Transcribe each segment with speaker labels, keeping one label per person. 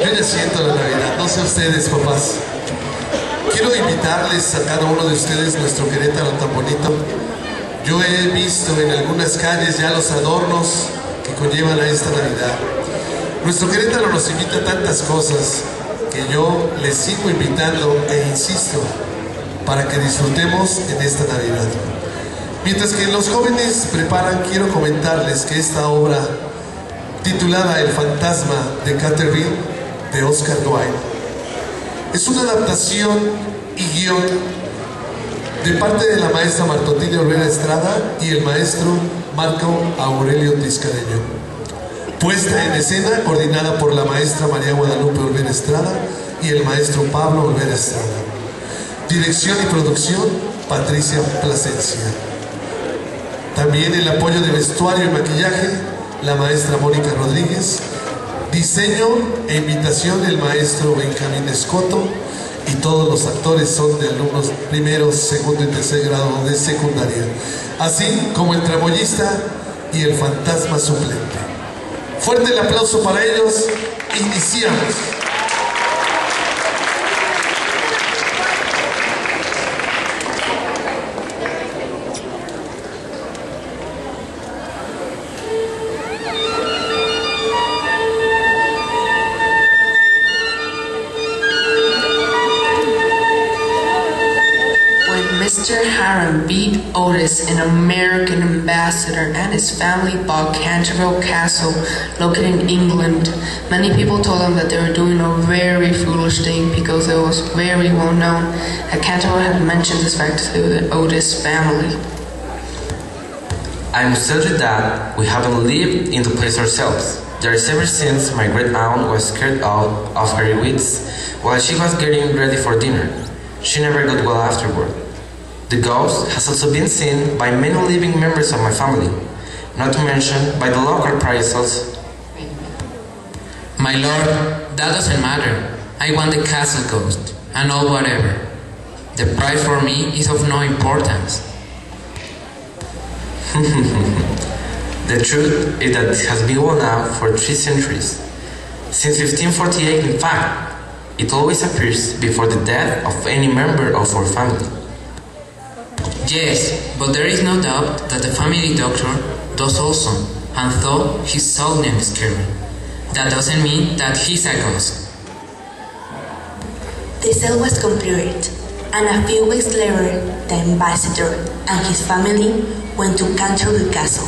Speaker 1: Yo ya siento la Navidad, no sé ustedes, papás. Quiero invitarles a cada uno de ustedes nuestro Querétaro tan bonito. Yo he visto en algunas calles ya los adornos que conllevan a esta Navidad. Nuestro Querétaro nos invita a tantas cosas que yo les sigo invitando e insisto para que disfrutemos en esta Navidad. Mientras que los jóvenes preparan, quiero comentarles que esta obra titulada El Fantasma de Canterville de Oscar Wilde es una adaptación y guión de parte de la maestra Martotina Olvera Estrada y el maestro Marco Aurelio Tiscareño. Puesta en escena coordinada por la maestra María Guadalupe Olvera Estrada y el maestro Pablo Olvera Estrada. Dirección y producción Patricia Plasencia. También el apoyo de vestuario y maquillaje la maestra Mónica Rodríguez. Diseño e invitación el maestro Benjamín Escoto, y todos los actores son de alumnos primero, segundo y tercer grado de secundaria, así como el tramoyista y el fantasma suplente. Fuerte el aplauso para ellos. Iniciamos.
Speaker 2: Mr. Hiram beat Otis, an American ambassador, and his family bought Canterville Castle, located in England. Many people told him that they were doing a very foolish thing because it was very well known that Canterville had mentioned this fact to the Otis family.
Speaker 3: I must tell you that we haven't lived in the place ourselves. There is ever since my great aunt was scared out of her wits while she was getting ready for dinner. She never got well afterward. The ghost has also been seen by many living members of my family, not to mention by the local appraisals.
Speaker 4: My lord, that doesn't matter. I want the castle ghost, and all whatever. The price for me is of no importance.
Speaker 3: The truth is that it has been worn out for 3 centuries. Since 1548, in fact, it always appears before the death of any member of our family.
Speaker 4: Yes, but there is no doubt that the family doctor does also, and though he's so damn scary, that doesn't mean that he's a ghost.
Speaker 5: The sale was completed, and a few weeks later, the ambassador and his family went to Canterville Castle.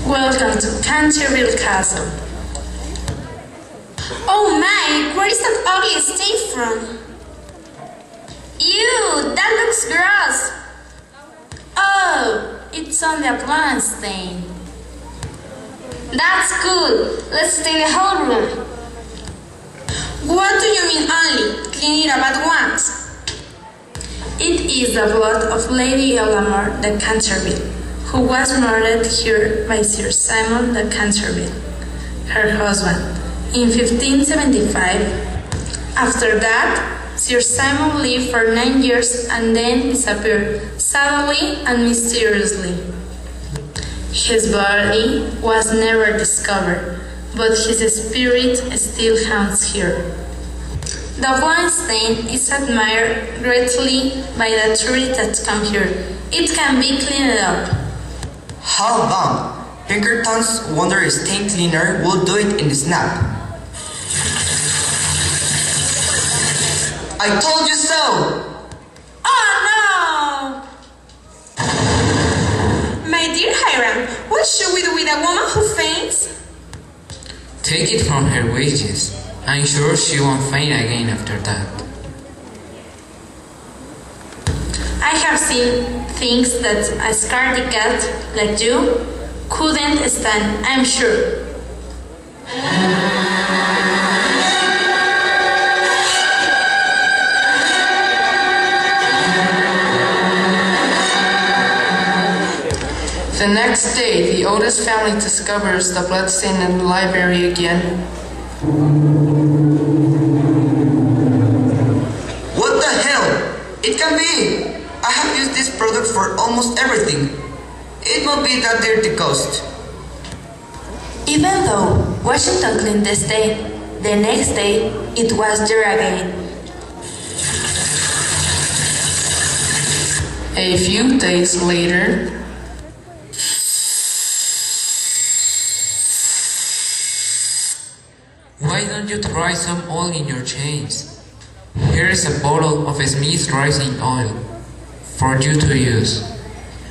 Speaker 6: Welcome to Canterville Castle. Oh my, where is that ugly stain from? Ew, that looks gross. Oh, it's on the appliance stain. That's good. Let's stain the whole room. What do you mean only? Clean it up at once. It is the blood of Lady Eleanor de Canterville, who was murdered here by Sir Simon de Canterville, her husband, in 1575. After that, Sir Simon lived for 9 years and then disappeared, suddenly and mysteriously. His body was never discovered, but his spirit still haunts here. The blind stain is admired greatly by the tourists that come here. It can be cleaned up.
Speaker 7: How long? Pinkerton's Wonder Stain Cleaner will do it in a snap. I told you so!
Speaker 6: Oh no! My dear Hiram, what should we do with a woman who faints?
Speaker 4: Take it from her wages. I'm sure she won't faint again after that.
Speaker 6: I have seen things that a scaredy cat like you couldn't stand, I'm sure.
Speaker 2: The next day, the Otis family discovers the bloodstain in the library again.
Speaker 7: What the hell? It can be! I have used this product for almost everything. It must be that dirty ghost.
Speaker 5: Even though Washington cleaned the stain, the next day it was there again.
Speaker 2: A few days later,
Speaker 4: Why don't you try some oil in your chains? Here is a bottle of Smith's rising oil for you to use.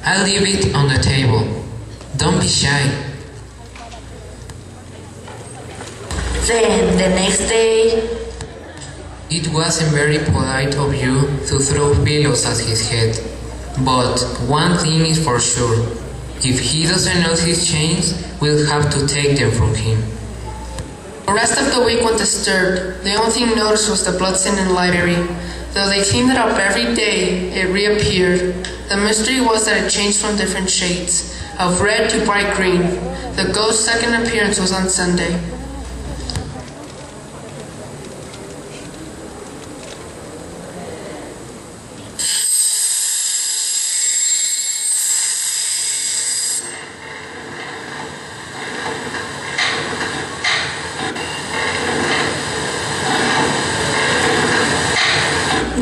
Speaker 4: I'll leave it on the table. Don't be shy.
Speaker 5: Then the next day,
Speaker 4: It wasn't very polite of you to throw pillows at his head. But one thing is for sure. If he doesn't know his chains, we'll have to take them from him.
Speaker 2: the rest of the week went disturbed. The only thing noticed was the bloodstain in the library. Though they cleaned it up every day, it reappeared. The mystery was that it changed from different shades, of red to bright green. The ghost's second appearance was on Sunday.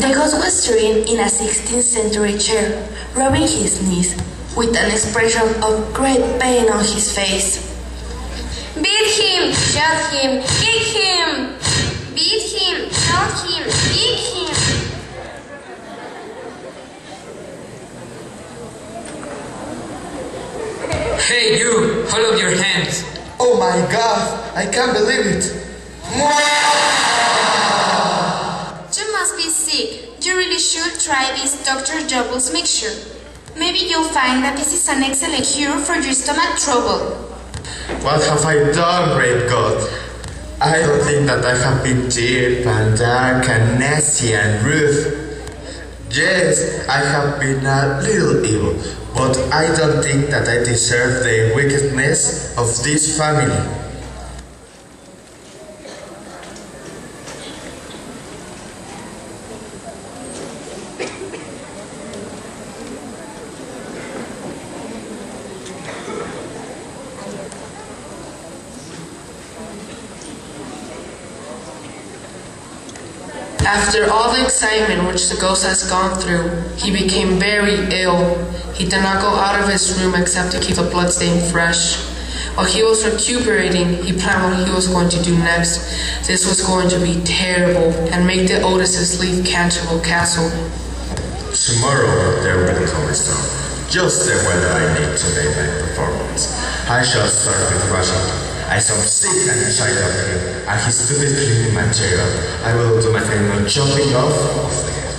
Speaker 5: the ghost was sitting in a 16th century chair, rubbing his knees, with an expression of great pain on his face.
Speaker 6: Beat him, shot him, kick him! Beat him, shot him, kick him!
Speaker 4: Hey you! Hold up your hands!
Speaker 1: Oh my God, I can't believe it.
Speaker 6: You must be sick. You really should try this Dr. Double's mixture. Maybe you'll find that this is an excellent cure for your stomach trouble.
Speaker 8: What have I done, great God? I don't think that I have been deep and dark and nasty and rude. Yes, I have been a little evil, but I don't think that I deserve the wickedness of this family.
Speaker 2: After all the excitement which the ghost has gone through, he became very ill. He did not go out of his room except to keep the bloodstain fresh. While he was recuperating, he planned what he was going to do next. This was going to be terrible and make the Otises leave Canterville Castle.
Speaker 8: Tomorrow there will come a storm, just the weather I need to make my performance. I shall start with Washington. I saw sick and tired of him, and his stupid cleaning material. I will do my famous jumping off the head.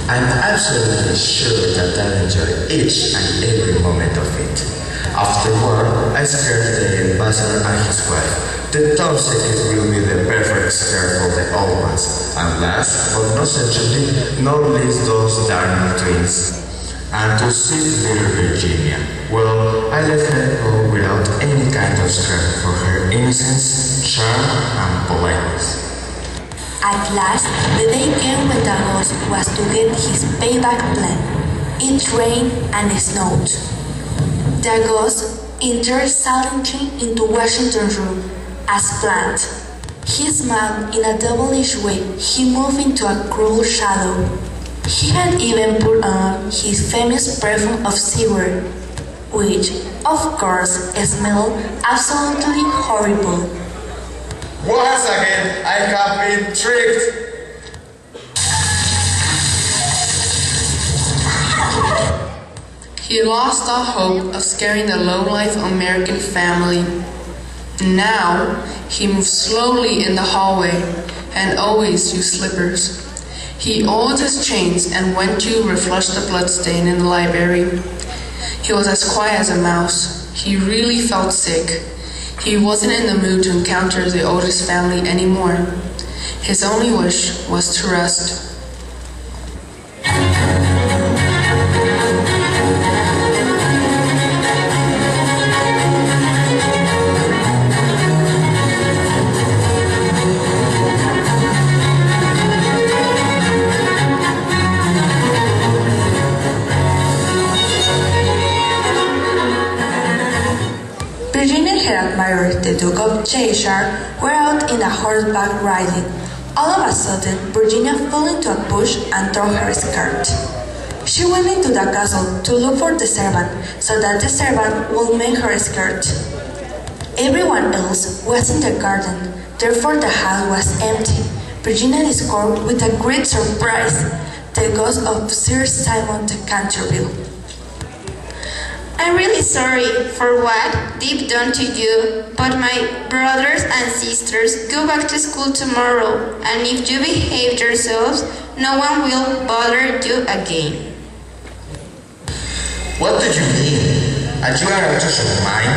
Speaker 8: I'm absolutely sure that I'll enjoy each and every moment of it. Afterward, I scared the ambassador and his wife. The top secret will be the perfect scare for the old ones. And last, but not essentially, not least those darn twins. And to sweet little Virginia, well, I let her go without any kind of scare for her innocence, charm, and politeness.
Speaker 5: At last, the day came when the ghost was to get his payback plan. It rained and snowed. The ghost entered silently into Washington's room, as planned. He smiled in a devilish way. He moved into a cruel shadow. He had even put on his famous perfume of cigarette, which, of course, smelled absolutely horrible.
Speaker 8: Once again, I have been tricked.
Speaker 2: He lost all hope of scaring the low-life American family. Now, he moved slowly in the hallway and always used slippers. He oiled his chains and went to reflush the bloodstain in the library. He was as quiet as a mouse. He really felt sick. He wasn't in the mood to encounter the Otis family anymore. His only wish was to rest.
Speaker 5: that married the Duke of Cheshire were out in a horseback riding. All of a sudden, Virginia fell into a bush and tore her skirt. She went into the castle to look for the servant, so that the servant would mend her skirt. Everyone else was in the garden, therefore the house was empty. Virginia discovered with a great surprise the ghost of Sir Simon de Canterville.
Speaker 6: I'm really sorry for what they've done to you, but my brothers and sisters go back to school tomorrow, and if you behave yourselves, no one will bother you again.
Speaker 8: What do you mean? Are you an actress of mine?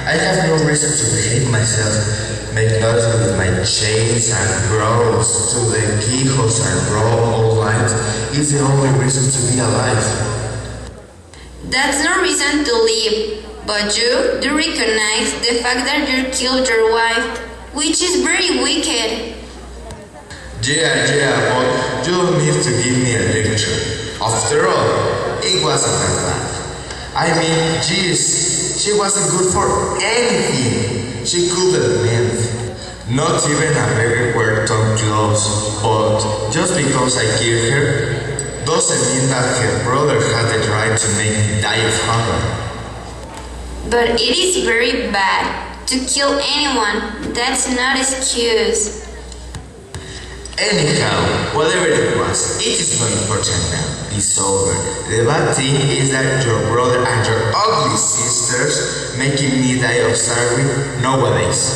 Speaker 8: I have no reason to behave myself, make noise with my chains and grows to the keyholes and roll all night is the only reason to be alive.
Speaker 6: That's no reason to live, but you do recognize the fact that you killed your wife, which is very wicked.
Speaker 8: Yeah, but you don't need to give me a lecture. After all, it wasn't that bad. I mean, geez, she wasn't good for anything. She couldn't mend. Not even a very well-done clothes, but just because I killed her, doesn't mean that her brother had the right to make me die of hunger.
Speaker 6: But it is very bad to kill anyone. That's not an excuse.
Speaker 8: Anyhow, whatever it was, it is not important now. It's over. The bad thing is that your brother and your ugly sisters making me die of starving nowadays.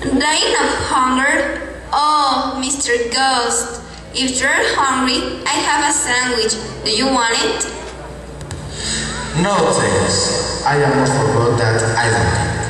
Speaker 6: Dying of hunger? Oh, Mr. Ghost. If you're hungry, I have a sandwich. Do you want it?
Speaker 8: No thanks. I almost forgot that I don't eat.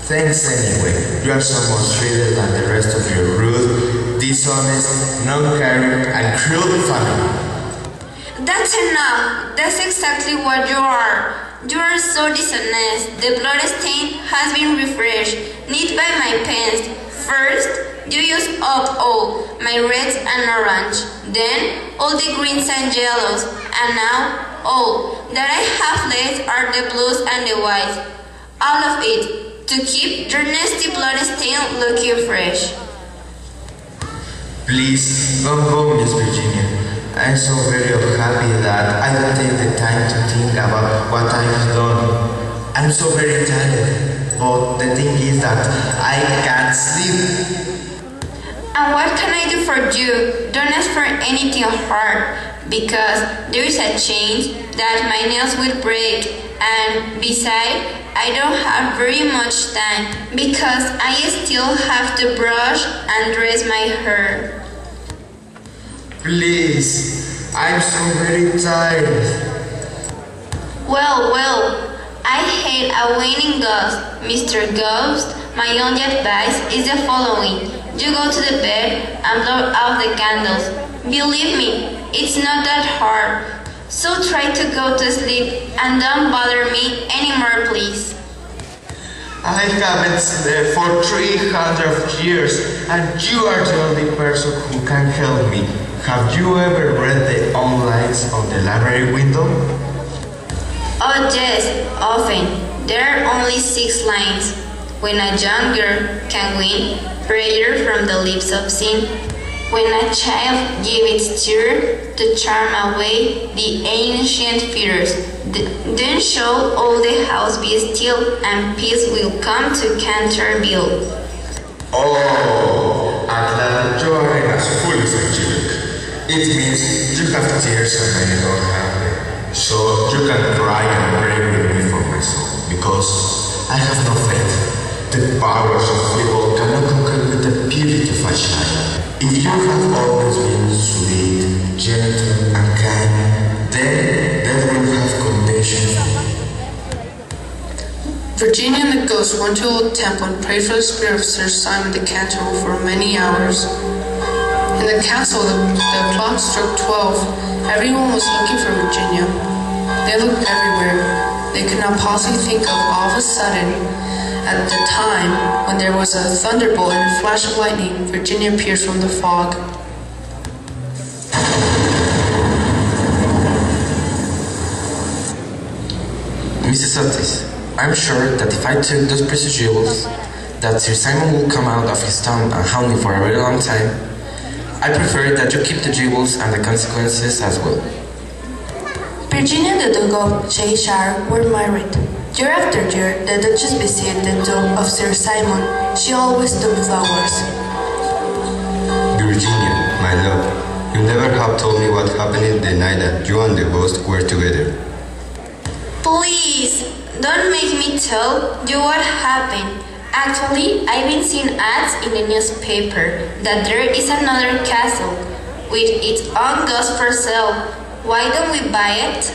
Speaker 8: Thanks anyway. You are so much sweeter than the rest of your rude, dishonest, non-caring and cruel family.
Speaker 6: That's enough. That's exactly what you are. You are so dishonest. The blood stain has been refreshed, knit by my pens. First, you use up all my reds and orange, then all the greens and yellows, and now all that I have left are the blues and the whites. All of it, to keep your nasty blood stain looking fresh.
Speaker 8: Please, don't go, Miss Virginia. I'm so very happy that I don't take the time to think about what I've done. I'm so very tired, but the thing is that I can't sleep.
Speaker 6: And what can I do for you? Don't ask for anything hard, because there is a chance that my nails will break, and besides, I don't have very much time, because I still have to brush and dress my hair.
Speaker 8: Please, I'm so very tired.
Speaker 6: Well, I hate a waning ghost, Mr. Ghost. My only advice is the following. You go to the bed and blow out the candles. Believe me, it's not that hard. So try to go to sleep and don't bother me anymore, please.
Speaker 8: I haven't slept for 300 years, and you are the only person who can help me. Have you ever read the lines on the library window?
Speaker 6: Oh yes, often. There are only 6 lines. When a young girl can win prayer from the lips of sin, when a child gives its tear to charm away the ancient fears, then shall all the house be still, and peace will come to Canterville.
Speaker 8: Oh, at last you are as foolish as you. It means you have tears and I don't have them. So you can cry and pray with me for myself, because I have no faith. The powers of evil cannot conquer with the purity of a child. If you have always been sweet, gentle, and kind, then that will have conditions.
Speaker 2: Virginia and the ghost went to the old temple and prayed for the spirit of Sir Simon de Canterville for many hours. In the castle, the clock struck 12. Everyone was looking for Virginia. They looked everywhere. They could not possibly think of all of a sudden, at the time when there was a thunderbolt and a flash of lightning, Virginia appeared from the fog.
Speaker 3: Mrs. Otis, I'm sure that if I took those precious jewels, that Sir Simon will come out of his tomb and haunt me for a very long time. I prefer that you keep the jewels and the consequences as well.
Speaker 5: Virginia and the Duke of Cheshire were married. Year after year, the Duchess visited the tomb of Sir Simon. She always took flowers.
Speaker 9: Virginia, my love, you never have told me what happened the night that you and the ghost were together.
Speaker 6: Please, don't make me tell you what happened. Actually, I've been seeing ads in the newspaper that there is another castle with its own ghost for sale. Why don't we buy it?